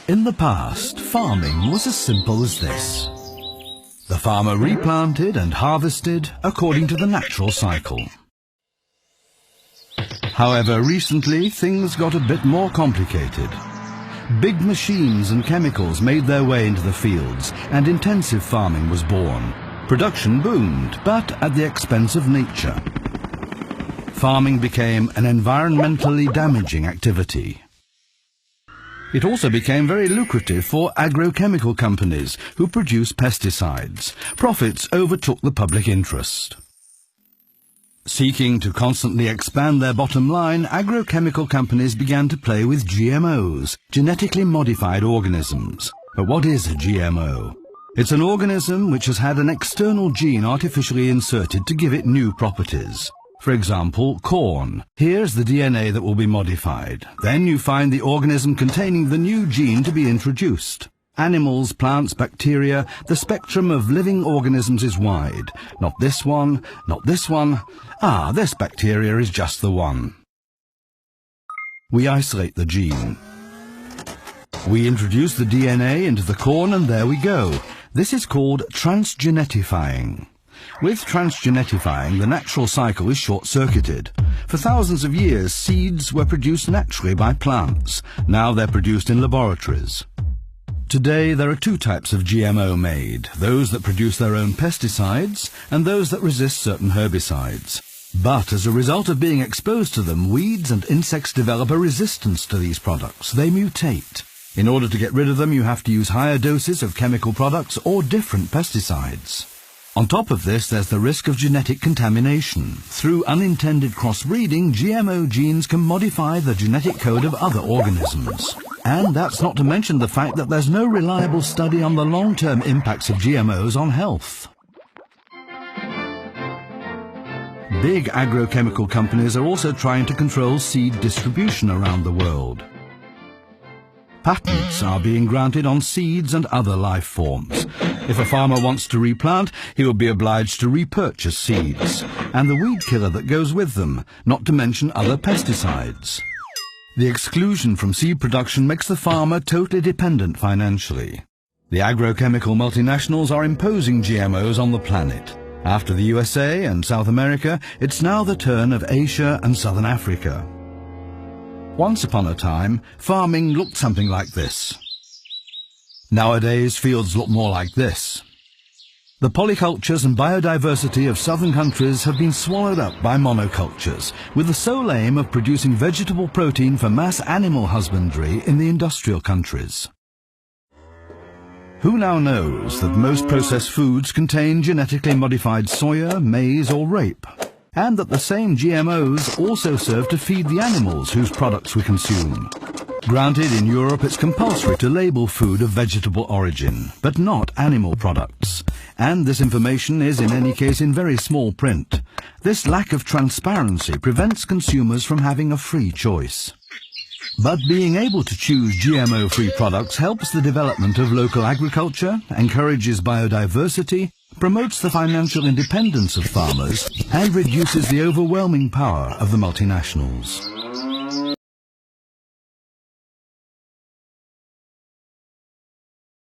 In the past, farming was as simple as this. The farmer replanted and harvested according to the natural cycle. However, recently things got a bit more complicated. Big machines and chemicals made their way into the fields, and intensive farming was born. Production boomed, but at the expense of nature. Farming became an environmentally damaging activity. It also became very lucrative for agrochemical companies who produce pesticides. Profits overtook the public interest. Seeking to constantly expand their bottom line, agrochemical companies began to play with GMOs, genetically modified organisms. But what is a GMO? It's an organism which has had an external gene artificially inserted to give it new properties. For example, corn. Here's the DNA that will be modified. Then you find the organism containing the new gene to be introduced. Animals, plants, bacteria, the spectrum of living organisms is wide. Not this one, not this one. Ah, this bacteria is just the one. We isolate the gene. We introduce the DNA into the corn and there we go. This is called transgenetifying. With transgenetifying, the natural cycle is short-circuited. For thousands of years, seeds were produced naturally by plants. Now they're produced in laboratories. Today, there are two types of GMO made, those that produce their own pesticides and those that resist certain herbicides. But as a result of being exposed to them, weeds and insects develop a resistance to these products. They mutate. In order to get rid of them, you have to use higher doses of chemical products or different pesticides. On top of this, there's the risk of genetic contamination. Through unintended crossbreeding, GMO genes can modify the genetic code of other organisms. And that's not to mention the fact that there's no reliable study on the long-term impacts of GMOs on health. Big agrochemical companies are also trying to control seed distribution around the world. Patents are being granted on seeds and other life forms. If a farmer wants to replant, he will be obliged to repurchase seeds, and the weed killer that goes with them, not to mention other pesticides. The exclusion from seed production makes the farmer totally dependent financially. The agrochemical multinationals are imposing GMOs on the planet. After the USA and South America, it's now the turn of Asia and Southern Africa. Once upon a time, farming looked something like this. Nowadays, fields look more like this. The polycultures and biodiversity of southern countries have been swallowed up by monocultures, with the sole aim of producing vegetable protein for mass animal husbandry in the industrial countries. Who now knows that most processed foods contain genetically modified soya, maize or rape? And that the same GMOs also serve to feed the animals whose products we consume. Granted, in Europe it's compulsory to label food of vegetable origin, but not animal products. And this information is in any case in very small print. This lack of transparency prevents consumers from having a free choice. But being able to choose GMO-free products helps the development of local agriculture, encourages biodiversity, promotes the financial independence of farmers, and reduces the overwhelming power of the multinationals.